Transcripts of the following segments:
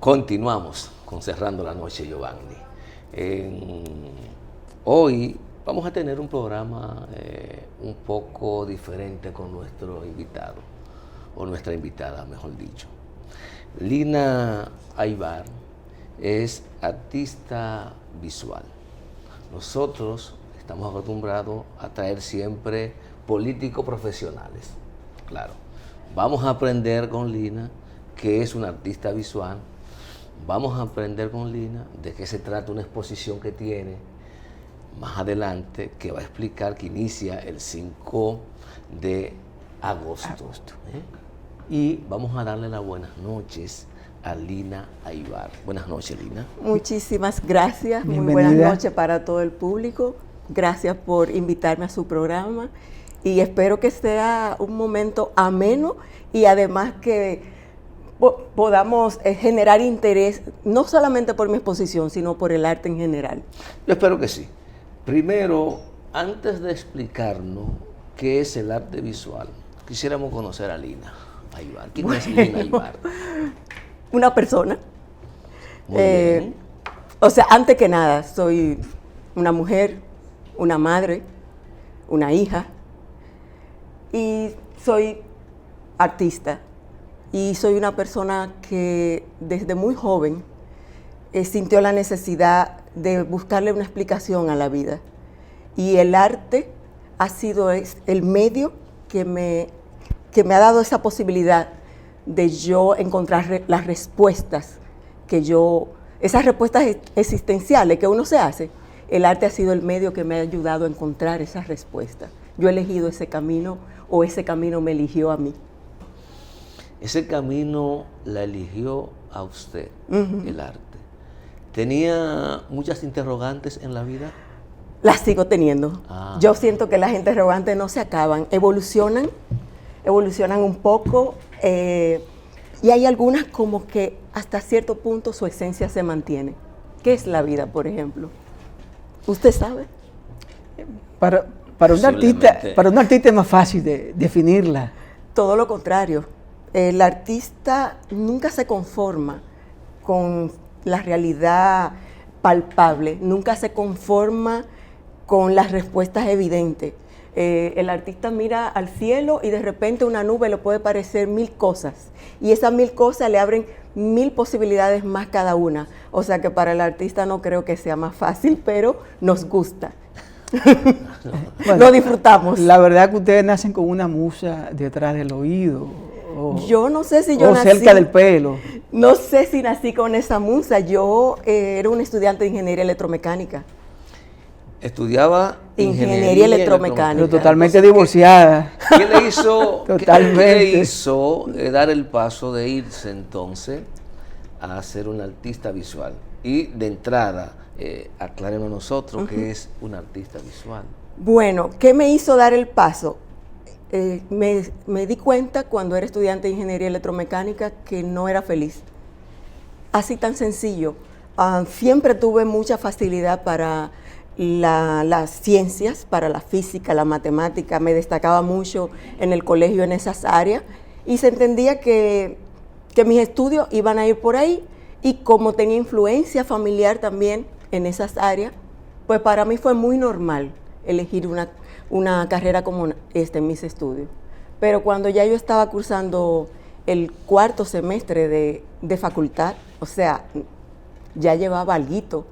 Continuamos con Cerrando la Noche, Giovanni. Hoy vamos a tener un programa un poco diferente con nuestro invitado, o nuestra invitada, mejor dicho. Lina Aybar es artista visual. Nosotros estamos acostumbrados a traer siempre políticos profesionales. Claro, vamos a aprender con Lina qué es una artista visual. Vamos a aprender con Lina de qué se trata una exposición que tiene más adelante, que va a explicar, que inicia el 5 de agosto. Y vamos a darle las buenas noches a Lina Aybar. Buenas noches, Lina. Muchísimas gracias. Bienvenida. Muy buenas noches para todo el público. Gracias por invitarme a su programa y espero que sea un momento ameno y además que podamos generar interés, no solamente por mi exposición, sino por el arte en general. Yo espero que sí. Primero, antes de explicarnos qué es el arte visual, quisiéramos conocer a Lina Aybar. ¿Quién es Lina Aybar? Una persona. Muy bien. O sea, antes que nada, soy una mujer, una madre, una hija y soy artista. Y soy una persona que desde muy joven sintió la necesidad de buscarle una explicación a la vida. Y el arte ha sido el medio que me ha dado esa posibilidad de yo encontrar las respuestas esas respuestas existenciales que uno se hace. El arte ha sido el medio que me ha ayudado a encontrar esas respuestas. Yo he elegido ese camino o ese camino me eligió a mí. Ese camino la eligió a usted, el arte. ¿Tenía muchas interrogantes en la vida? Las sigo teniendo. Yo siento que las interrogantes no se acaban, evolucionan un poco y hay algunas como que hasta cierto punto su esencia se mantiene. ¿Qué es la vida, por ejemplo? ¿Usted sabe? Para un artista es más fácil de definirla. Todo lo contrario. El artista nunca se conforma con la realidad palpable, nunca se conforma con las respuestas evidentes. El artista mira al cielo y de repente una nube le puede parecer 1000 cosas y esas 1000 cosas le abren 1000 posibilidades más cada una. O sea que para el artista no creo que sea más fácil, pero nos gusta. Bueno, lo disfrutamos. La verdad que ustedes nacen con una musa detrás del oído. Yo no sé si yo nací cerca del pelo. No sé si nací con esa musa. Yo era una estudiante de ingeniería electromecánica. Estudiaba ingeniería electromecánica. Pero totalmente divorciada. ¿Qué le hizo, totalmente. ¿qué le hizo dar el paso de irse entonces a ser un artista visual? Y de entrada, aclaremos nosotros qué es un artista visual. Bueno, ¿qué me hizo dar el paso? Me di cuenta cuando era estudiante de ingeniería electromecánica que no era feliz. Así tan sencillo. Siempre tuve mucha facilidad para las ciencias, para la física, la matemática. Me destacaba mucho en el colegio en esas áreas y se entendía que mis estudios iban a ir por ahí y como tenía influencia familiar también en esas áreas, pues para mí fue muy normal elegir una carrera como esta en mis estudios. Pero cuando ya yo estaba cursando el 4º semestre de facultad, o sea, ya llevaba alguito,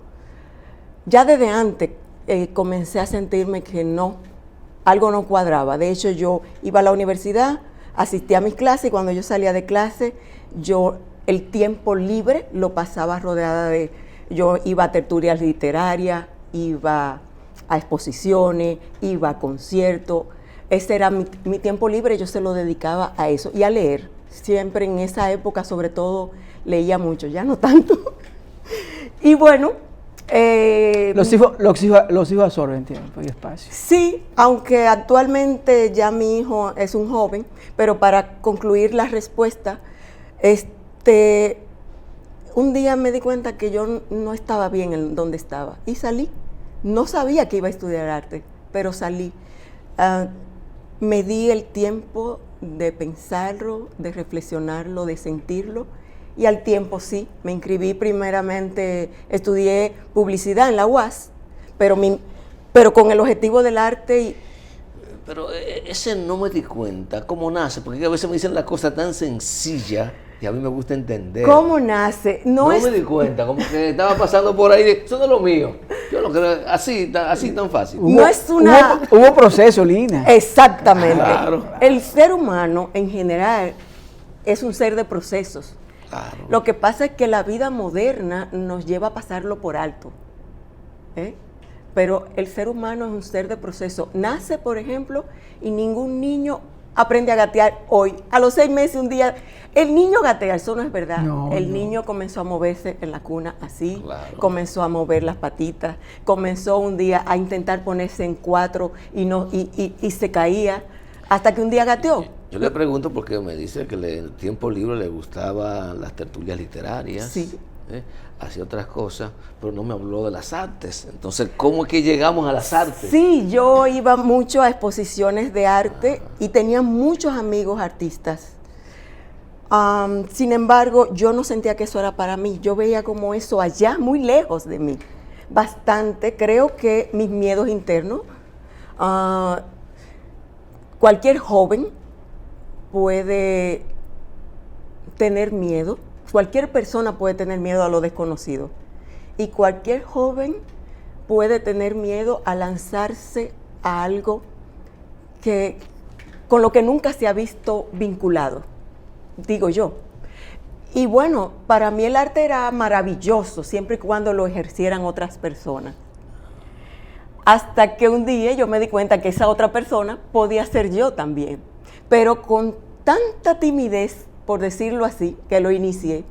ya desde antes comencé a sentirme que algo no cuadraba. De hecho, yo iba a la universidad, asistía a mis clases y cuando yo salía de clase, el tiempo libre lo pasaba rodeada yo iba a tertulias literarias, iba a exposiciones, iba a conciertos. Ese era mi tiempo libre, yo se lo dedicaba a eso y a leer. Siempre en esa época, sobre todo, leía mucho, ya no tanto. Y bueno, los hijos absorben tiempo y espacio. Sí, aunque actualmente ya mi hijo es un joven, pero para concluir la respuesta, un día me di cuenta que yo no estaba bien en donde estaba y salí. No sabía que iba a estudiar arte, pero salí. Me di el tiempo de pensarlo, de reflexionarlo, de sentirlo y al tiempo sí, me inscribí primeramente, estudié publicidad en la UAS, pero con el objetivo del arte. Pero ese no me di cuenta, ¿cómo nace? Porque a veces me dicen la cosa tan sencilla y a mí me gusta entender. ¿Cómo nace? No me di cuenta, como que estaba pasando por ahí, eso no es lo mío. Yo lo creo así tan fácil. Hubo proceso, Lina. Exactamente. Claro. El ser humano en general es un ser de procesos. Claro. Lo que pasa es que la vida moderna nos lleva a pasarlo por alto. Pero el ser humano es un ser de proceso. Nace, por ejemplo, y ningún niño aprende a gatear hoy. A los 6 meses, un día, el niño gatea, eso no es verdad. El niño comenzó a moverse en la cuna así, claro. Comenzó a mover las patitas, comenzó un día a intentar ponerse en 4 y se caía, hasta que un día gateó. Yo le pregunto porque me dice que en el tiempo libre le gustaban las tertulias literarias. Sí. Hacía otras cosas, pero no me habló de las artes. Entonces, ¿cómo es que llegamos a las artes? Sí, yo iba mucho a exposiciones de arte y tenía muchos amigos artistas. Sin embargo, yo no sentía que eso era para mí. Yo veía como eso allá, muy lejos de mí. Bastante, creo que mis miedos internos. Cualquier joven puede tener miedo. Cualquier persona puede tener miedo a lo desconocido y cualquier joven puede tener miedo a lanzarse a algo con lo que nunca se ha visto vinculado, digo yo. Y bueno, para mí el arte era maravilloso siempre y cuando lo ejercieran otras personas. Hasta que un día yo me di cuenta que esa otra persona podía ser yo también, pero con tanta timidez, por decirlo así, que lo inicié,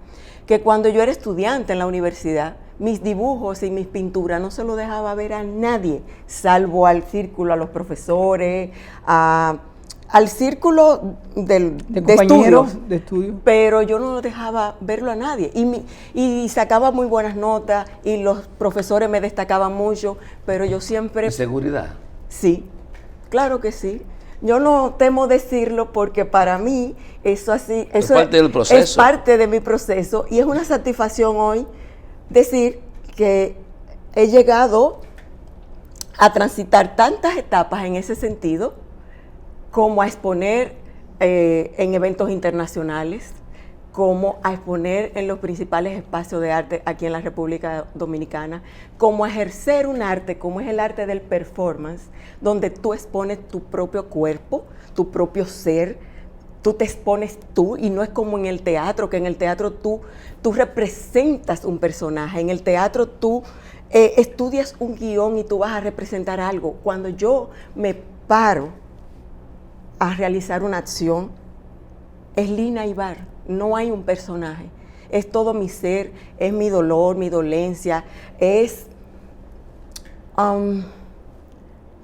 que cuando yo era estudiante en la universidad, mis dibujos y mis pinturas no se lo dejaba ver a nadie, salvo al círculo, a los profesores, al círculo de compañeros de estudio. Pero yo no lo dejaba verlo a nadie. Y sacaba muy buenas notas y los profesores me destacaban mucho, pero yo siempre... ¿Y seguridad? Sí, claro que sí. Yo no temo decirlo porque para mí eso es parte del proceso. Es parte de mi proceso y es una satisfacción hoy decir que he llegado a transitar tantas etapas en ese sentido, como a exponer en eventos internacionales, como a exponer en los principales espacios de arte aquí en la República Dominicana, como a ejercer un arte como es el arte del performance, donde tú expones tu propio cuerpo, tu propio ser, tú te expones tú y no es como en el teatro, que en el teatro tú representas un personaje, en el teatro tú estudias un guión y tú vas a representar algo. Cuando yo me paro a realizar una acción, es Lina Aybar. No hay un personaje, es todo mi ser, es mi dolor, mi dolencia, es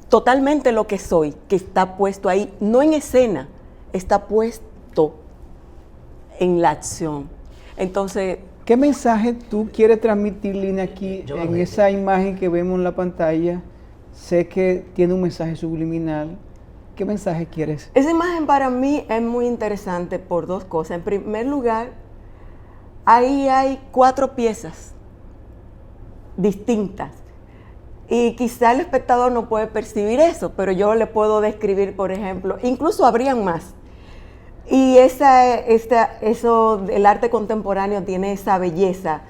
totalmente lo que soy, que está puesto ahí, no en escena, está puesto en la acción. Entonces, ¿qué mensaje tú quieres transmitir, Lina, aquí en esa imagen que vemos en la pantalla? Sé que tiene un mensaje subliminal. ¿Qué mensaje quieres? Esa imagen para mí es muy interesante por 2 cosas. En primer lugar, ahí hay 4 piezas distintas. Y quizá el espectador no puede percibir eso, pero yo le puedo describir, por ejemplo, incluso habrían más. Y eso, el arte contemporáneo tiene esa belleza.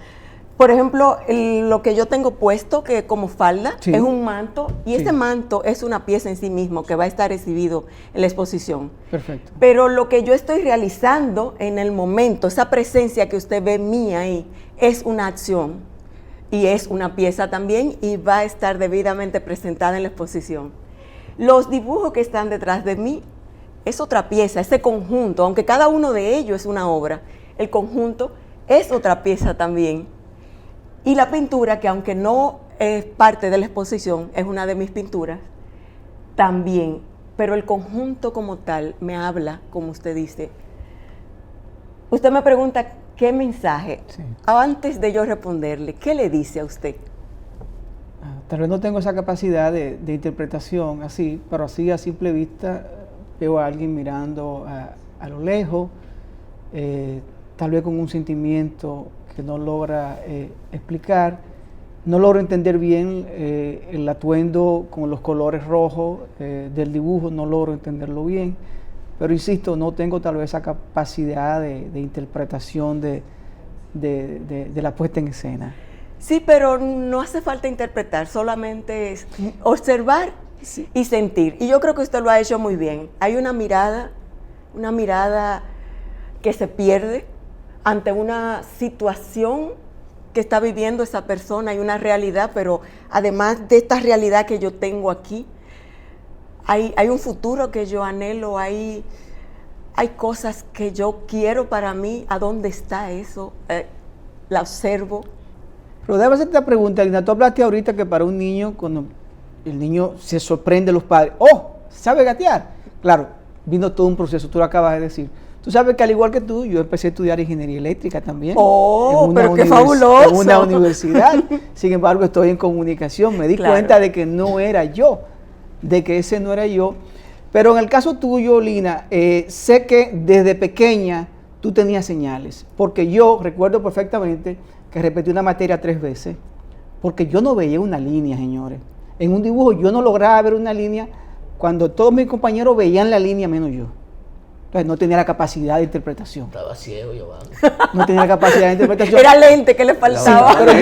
Por ejemplo, lo que yo tengo puesto, que como falda, sí, es un manto, y ese manto es una pieza en sí mismo que va a estar exhibido en la exposición. Perfecto. Pero lo que yo estoy realizando en el momento, esa presencia que usted ve mía ahí, es una acción, y es una pieza también, y va a estar debidamente presentada en la exposición. Los dibujos que están detrás de mí es otra pieza, ese conjunto, aunque cada uno de ellos es una obra, el conjunto es otra pieza también. Y la pintura, que aunque no es parte de la exposición, es una de mis pinturas, también. Pero el conjunto como tal me habla, como usted dice. Usted me pregunta, ¿qué mensaje? Sí. Antes de yo responderle, ¿qué le dice a usted? Tal vez no tengo esa capacidad de interpretación así, pero así a simple vista veo a alguien mirando a lo lejos, tal vez con un sentimiento que no logra explicar, no logro entender bien el atuendo con los colores rojos del dibujo, no logro entenderlo bien, pero insisto, no tengo tal vez esa capacidad de interpretación de la puesta en escena. Sí, pero no hace falta interpretar, solamente es observar y sentir. Y yo creo que usted lo ha hecho muy bien. Hay una mirada que se pierde ante una situación que está viviendo esa persona. Hay una realidad, pero además de esta realidad que yo tengo aquí, hay un futuro que yo anhelo, hay cosas que yo quiero para mí. ¿A dónde está eso? La observo. Pero debo hacerte esta pregunta, Lina. Tú hablaste ahorita que para un niño, cuando el niño se sorprende a los padres, ¡oh! ¿Sabe gatear? Claro, vino todo un proceso, tú lo acabas de decir. Tú sabes que al igual que tú, yo empecé a estudiar ingeniería eléctrica también. ¡Oh, pero qué fabuloso! En una universidad. Sin embargo, estoy en comunicación. Me di cuenta de que no era yo, de que ese no era yo. Pero en el caso tuyo, Lina, sé que desde pequeña tú tenías señales. Porque yo recuerdo perfectamente que repetí una materia 3 veces, porque yo no veía una línea, señores. En un dibujo yo no lograba ver una línea cuando todos mis compañeros veían la línea menos yo. Entonces no tenía la capacidad de interpretación. Estaba ciego, Giovanni. No tenía la capacidad de interpretación. Era lente, que le faltaba. Sí, pero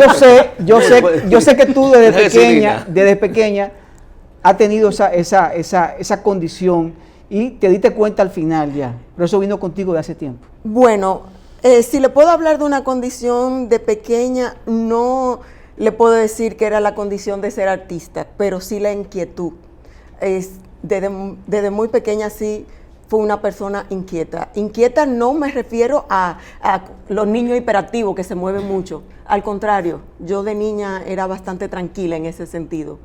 yo sé que tú desde pequeña has tenido esa condición y te diste cuenta al final ya. Pero eso vino contigo de hace tiempo. Bueno, si le puedo hablar de una condición de pequeña, no le puedo decir que era la condición de ser artista, pero sí la inquietud. Desde muy pequeña sí fue una persona inquieta. Inquieta no me refiero a los niños hiperactivos que se mueven mucho. Al contrario, yo de niña era bastante tranquila en ese sentido.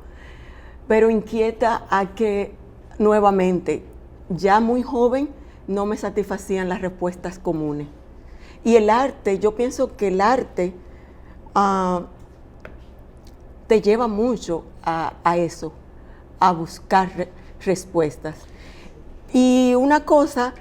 Pero inquieta a que nuevamente, ya muy joven, no me satisfacían las respuestas comunes. Y el arte, yo pienso que el arte te lleva mucho a eso, a buscar respuestas. Y una cosa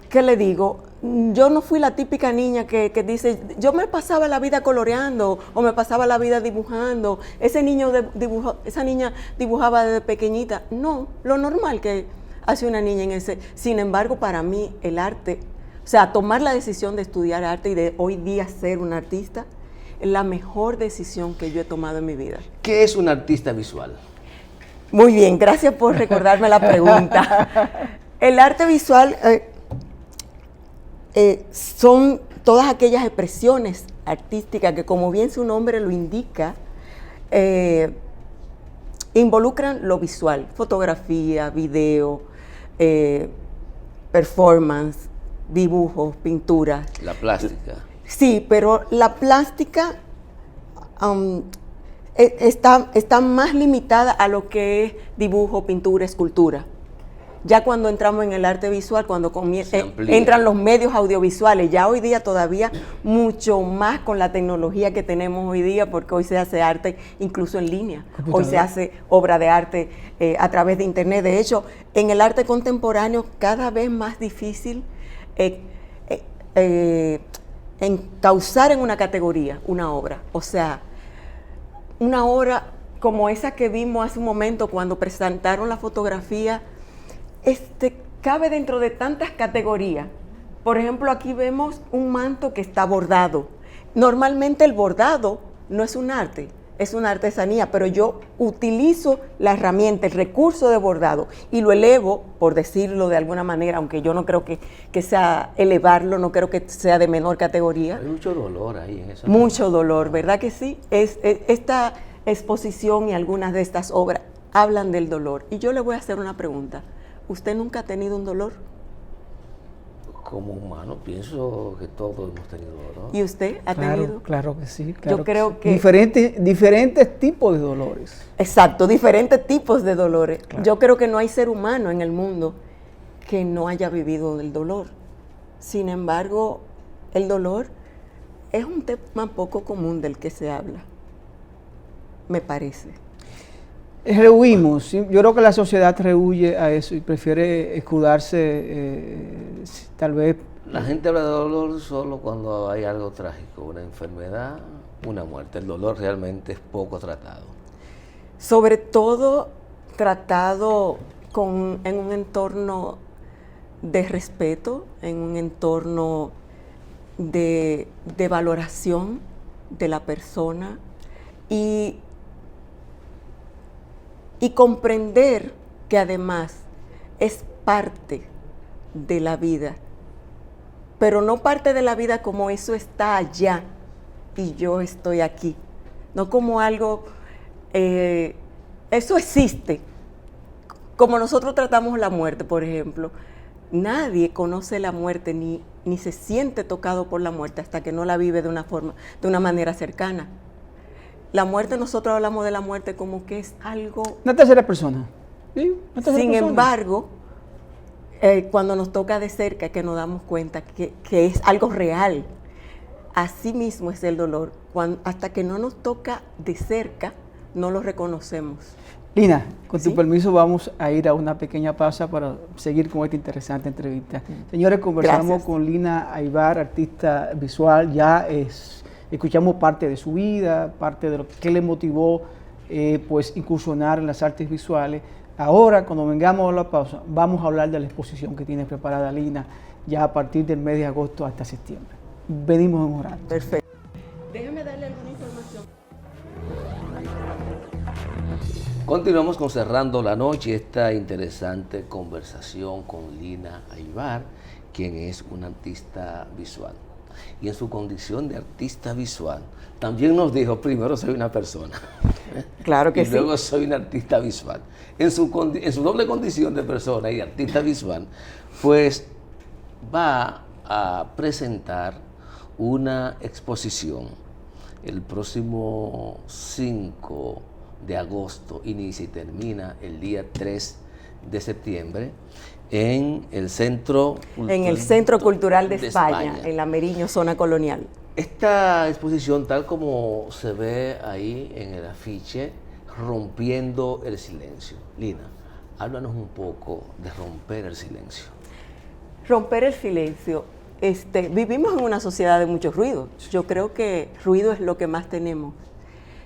que le digo, yo no fui la típica niña que dice, yo me pasaba la vida coloreando o me pasaba la vida dibujando, esa niña dibujaba desde pequeñita. No, lo normal que hace una niña en ese. Sin embargo, para mí el arte, o sea, tomar la decisión de estudiar arte y de hoy día ser un artista, es la mejor decisión que yo he tomado en mi vida. ¿Qué es un artista visual? Muy bien, gracias por recordarme la pregunta. El arte visual son todas aquellas expresiones artísticas que, como bien su nombre lo indica, involucran lo visual, fotografía, video, performance, dibujos, pinturas. La plástica. Sí, pero la plástica está más limitada a lo que es dibujo, pintura, escultura. Ya cuando entramos en el arte visual, cuando entran los medios audiovisuales, ya hoy día todavía mucho más con la tecnología que tenemos hoy día, porque hoy se hace arte incluso en línea, hoy se hace obra de arte a través de internet. De hecho, en el arte contemporáneo cada vez más difícil encauzar en una categoría una obra. O sea, una obra como esa que vimos hace un momento cuando presentaron la fotografía, cabe dentro de tantas categorías. Por ejemplo, aquí vemos un manto que está bordado. Normalmente el bordado no es un arte, es una artesanía, pero yo utilizo la herramienta, el recurso de bordado y lo elevo, por decirlo de alguna manera, aunque yo no creo que sea elevarlo, no creo que sea de menor categoría. Hay mucho dolor ahí en eso. Mucho dolor, ¿verdad que sí? Esta exposición y algunas de estas obras hablan del dolor. Y yo le voy a hacer una pregunta. ¿Usted nunca ha tenido un dolor? Como humano, pienso que todos hemos tenido dolor. ¿Y usted ha tenido? Claro que sí. Yo creo que... Diferentes tipos de dolores. Exacto, diferentes tipos de dolores. Claro. Yo creo que no hay ser humano en el mundo que no haya vivido el dolor. Sin embargo, el dolor es un tema poco común del que se habla, me parece. Rehuimos, ¿sí? Yo creo que la sociedad rehuye a eso y prefiere escudarse, tal vez. La gente habla de dolor solo cuando hay algo trágico, una enfermedad, una muerte. El dolor realmente es poco tratado. Sobre todo tratado en un entorno de respeto, en un entorno de valoración de la persona y comprender que además es parte de la vida, pero no parte de la vida como eso está allá y yo estoy aquí, no como algo, eso existe, como nosotros tratamos la muerte, por ejemplo. Nadie conoce la muerte ni se siente tocado por la muerte hasta que no la vive de una manera cercana. La muerte, nosotros hablamos de la muerte como que es algo... Una tercera persona. ¿Sí? Sin embargo, cuando nos toca de cerca, que nos damos cuenta que es algo real. Así mismo es el dolor. Hasta que no nos toca de cerca, no lo reconocemos. Lina, con tu ¿Sí? permiso vamos a ir a una pequeña pausa para seguir con esta interesante entrevista. Señores, conversamos Gracias. con Lina Aybar, artista visual. Escuchamos parte de su vida, parte de lo que le motivó pues incursionar en las artes visuales. Ahora, cuando vengamos a la pausa, vamos a hablar de la exposición que tiene preparada Lina ya a partir del mes de agosto hasta septiembre. Venimos en un rato. Perfecto. Déjeme darle alguna información. Continuamos con Cerrando la Noche, esta interesante conversación con Lina Aybar, quien es una artista visual. Y en su condición de artista visual, también nos dijo, primero soy una persona. Claro que y sí. luego soy un artista visual. En su doble condición de persona y artista visual, pues va a presentar una exposición el próximo 5 de agosto, inicia y termina el día 3 de septiembre en el Centro Cultural de España, en la Meriño, zona colonial. Esta exposición, tal como se ve ahí en el afiche, Rompiendo el Silencio. Lina, háblanos un poco de romper el silencio. Romper el silencio. Vivimos en una sociedad de mucho ruido. Yo creo que ruido es lo que más tenemos.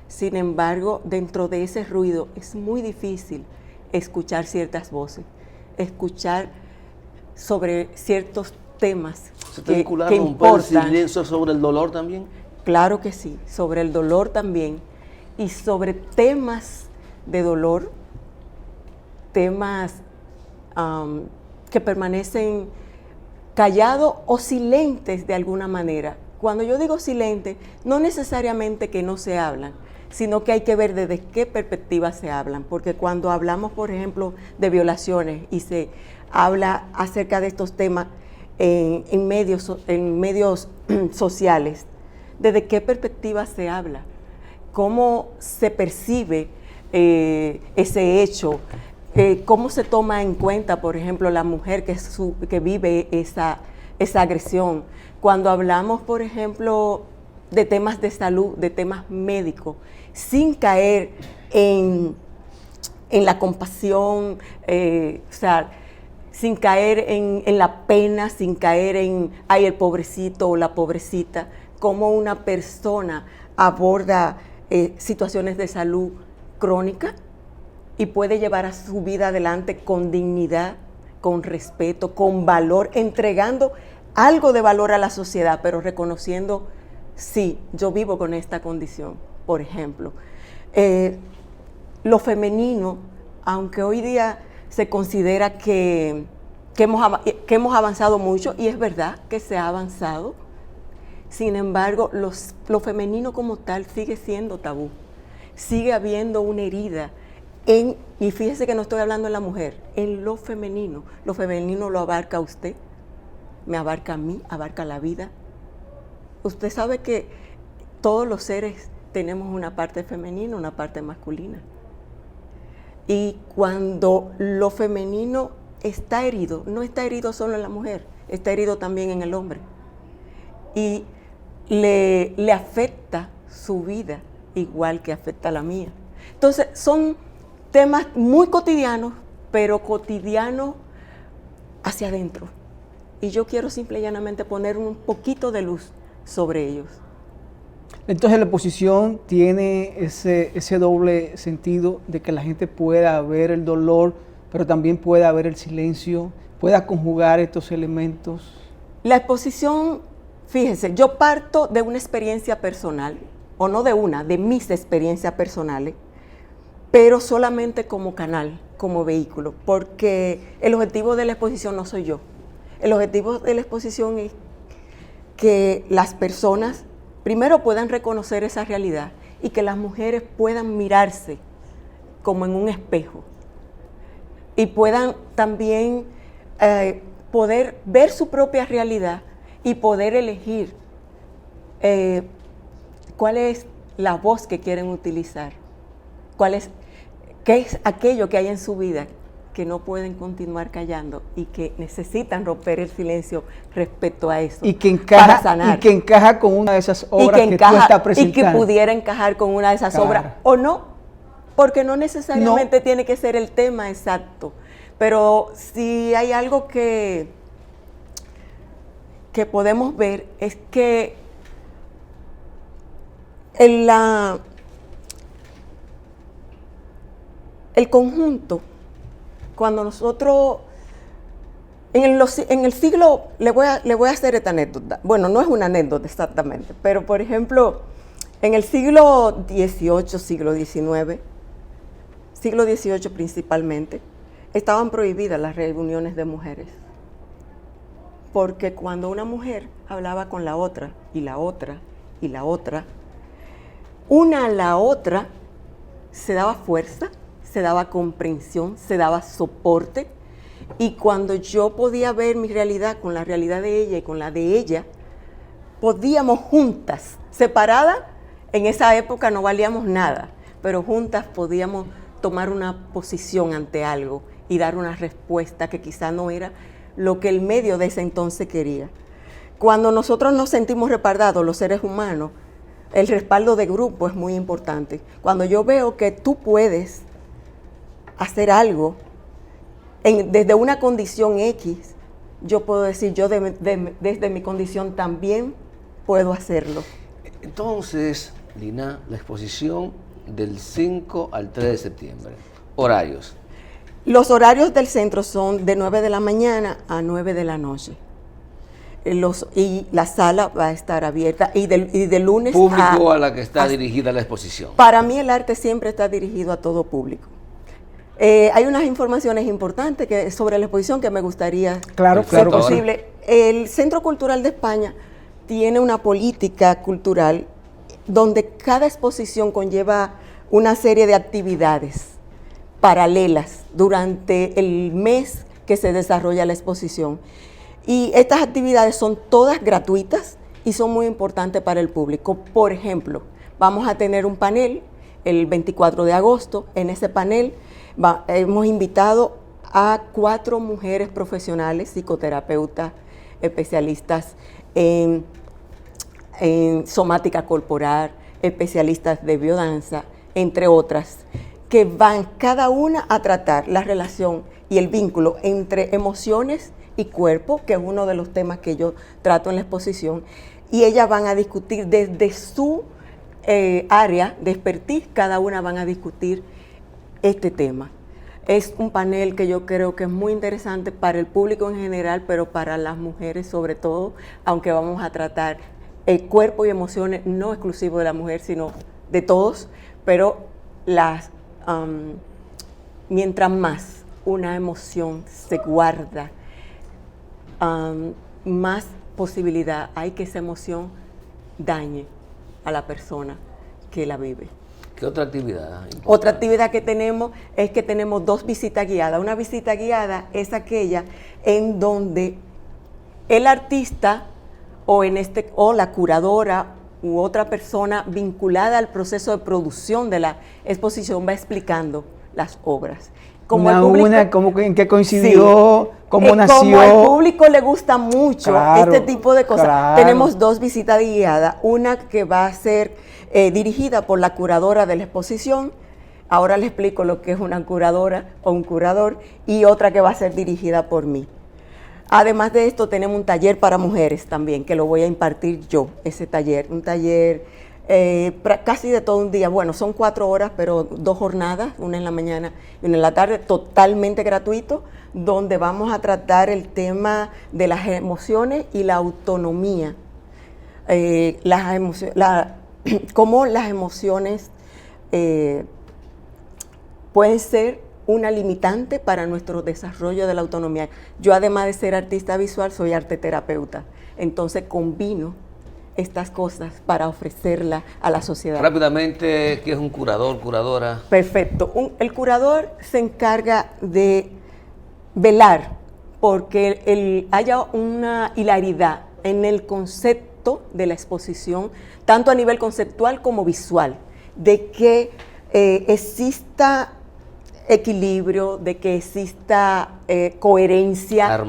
Sin embargo, dentro de ese ruido es muy difícil escuchar ciertas voces, escuchar sobre ciertos temas ¿Se te que vincula romper el importan. silencio sobre el dolor también? Claro que sí, sobre el dolor también y sobre temas de dolor, temas que permanecen callados o silentes de alguna manera. Cuando yo digo silente, no necesariamente que no se hablan, sino que hay que ver desde qué perspectiva se hablan, porque cuando hablamos, por ejemplo, de violaciones y se habla acerca de estos temas en medios sociales, ¿desde qué perspectiva se habla? ¿Cómo se percibe ese hecho? ¿Cómo se toma en cuenta, por ejemplo, la mujer que vive esa agresión? Cuando hablamos, por ejemplo, de temas de salud, de temas médicos, sin caer en la compasión, sin caer en la pena, sin caer en, ay, el pobrecito o la pobrecita, cómo una persona aborda situaciones de salud crónica y puede llevar a su vida adelante con dignidad, con respeto, con valor, entregando algo de valor a la sociedad, pero reconociendo, sí, yo vivo con esta condición, por ejemplo. Lo femenino, aunque hoy día se considera que hemos avanzado mucho, y es verdad que se ha avanzado, sin embargo, lo femenino como tal sigue siendo tabú. Sigue habiendo una herida y fíjese que no estoy hablando en la mujer, en lo femenino. Lo femenino lo abarca usted, me abarca a mí, abarca la vida. Usted sabe que todos los seres tenemos una parte femenina, una parte masculina. Y cuando lo femenino está herido, no está herido solo en la mujer, está herido también en el hombre. Y le afecta su vida igual que afecta la mía. Entonces, son temas muy cotidianos, pero cotidianos hacia adentro. Y yo quiero simple y llanamente poner un poquito de luz sobre ellos. Entonces la exposición tiene ese doble sentido de que la gente pueda ver el dolor, pero también pueda ver el silencio, pueda conjugar estos elementos. La exposición, fíjese, yo parto de una experiencia personal, o no de una, de mis experiencias personales, pero solamente como canal, como vehículo, porque el objetivo de la exposición no soy yo. El objetivo de la exposición es que las personas primero puedan reconocer esa realidad y que las mujeres puedan mirarse como en un espejo y puedan también poder ver su propia realidad y poder elegir cuál es la voz que quieren utilizar, qué es aquello que hay en su vida que no pueden continuar callando y que necesitan romper el silencio respecto a eso y que para sanar. Y que encaja con una de esas obras que tú estás presentando. Y que pudiera encajar con una de esas obras o no, porque no necesariamente tiene que ser el tema exacto. Pero si hay algo que podemos ver es que el conjunto, cuando nosotros, en el siglo, le voy a hacer esta anécdota, bueno, no es una anécdota exactamente, pero por ejemplo, en el siglo XVIII, siglo XIX, siglo XVIII principalmente, estaban prohibidas las reuniones de mujeres, porque cuando una mujer hablaba con la otra, y la otra, y la otra, una a la otra se daba fuerza, se daba comprensión, se daba soporte, y cuando yo podía ver mi realidad con la realidad de ella y con la de ella, podíamos juntas, separadas, en esa época no valíamos nada, pero juntas podíamos tomar una posición ante algo y dar una respuesta que quizá no era lo que el medio de ese entonces quería. Cuando nosotros nos sentimos respaldados, los seres humanos, el respaldo de grupo es muy importante. Cuando yo veo que tú puedes hacer algo desde una condición X, yo puedo decir, yo desde mi condición también puedo hacerlo. Entonces, Lina, la exposición del 5 al 3 de septiembre, horarios. Los horarios del centro son de 9 de la mañana a 9 de la noche. Y la sala va a estar abierta y de lunes público a la que está dirigida la exposición. Para mí el arte siempre está dirigido a todo público. Hay unas informaciones importantes sobre la exposición que me gustaría, claro, si es posible. El Centro Cultural de España tiene una política cultural donde cada exposición conlleva una serie de actividades paralelas durante el mes que se desarrolla la exposición. Y estas actividades son todas gratuitas y son muy importantes para el público. Por ejemplo, vamos a tener un panel el 24 de agosto. En ese panel hemos invitado a 4 mujeres profesionales, psicoterapeutas, especialistas en somática corporal, especialistas de biodanza, entre otras, que van cada una a tratar la relación y el vínculo entre emociones y cuerpo, que es uno de los temas que yo trato en la exposición, y ellas van a discutir desde su área de expertise, cada una van a discutir este tema. Es un panel que yo creo que es muy interesante para el público en general, pero para las mujeres sobre todo, aunque vamos a tratar el cuerpo y emociones no exclusivos de la mujer, sino de todos, pero mientras más una emoción se guarda, más posibilidad hay que esa emoción dañe a la persona que la vive. ¿Qué otra actividad importante? Otra actividad que tenemos es que tenemos 2 visitas guiadas. Una visita guiada es aquella en donde el artista o la curadora u otra persona vinculada al proceso de producción de la exposición va explicando las obras. Como en qué coincidió, sí, cómo nació. Como al público le gusta mucho este tipo de cosas, tenemos 2 visitas guiadas. Una que va a ser dirigida por la curadora de la exposición, Ahora les explico lo que es una curadora o un curador, y otra que va a ser dirigida por mí. Además de esto, tenemos un taller para mujeres también, que lo voy a impartir yo, ese taller. Un taller casi de todo un día. Bueno, son 4 horas, pero 2 jornadas, una en la mañana y una en la tarde, totalmente gratuito, donde vamos a tratar el tema de las emociones y la autonomía. Cómo las emociones pueden ser una limitante para nuestro desarrollo de la autonomía. Yo, además de ser artista visual, soy arteterapeuta. Entonces combino estas cosas para ofrecerla a la sociedad. Rápidamente, ¿qué es un curador, curadora? Perfecto. El curador se encarga de velar porque haya una hilaridad en el concepto de la exposición, tanto a nivel conceptual como visual, de que exista equilibrio, de que exista coherencia,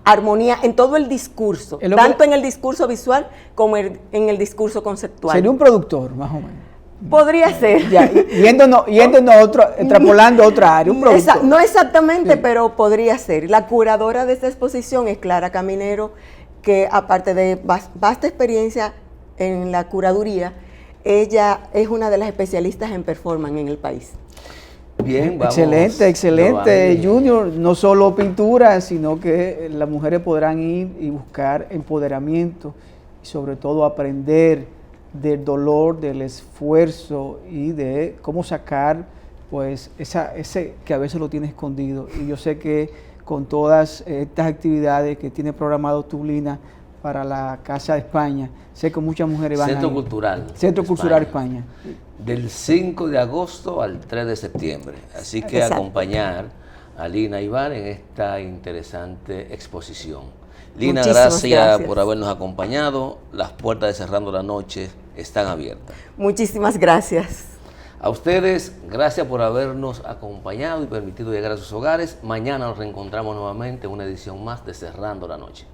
armonía en todo el discurso, tanto en el discurso visual como en el discurso conceptual. Sería un productor, más o menos. Podría ser. Ya, yéndonos extrapolando a otra área, un productor. No exactamente, sí, pero podría ser. La curadora de esta exposición es Clara Caminero, que aparte de vasta experiencia en la curaduría, ella es una de las especialistas en performance en el país. Bien, vamos. Excelente, Junior. No solo pintura, sino que las mujeres podrán ir y buscar empoderamiento y sobre todo aprender del dolor, del esfuerzo y de cómo sacar pues ese que a veces lo tiene escondido. Y yo sé que con todas estas actividades que tiene programado Lina para la Casa de España, sé que muchas mujeres van Centro a ir. Cultural. Centro Cultural España. Del 5 de agosto al 3 de septiembre. Así que Exacto. Acompañar a Lina Aybar en esta interesante exposición. Lina, Muchísimas gracias por habernos acompañado. Las puertas de Cerrando la Noche están abiertas. Muchísimas gracias. A ustedes, gracias por habernos acompañado y permitido llegar a sus hogares. Mañana nos reencontramos nuevamente en una edición más de Cerrando la Noche.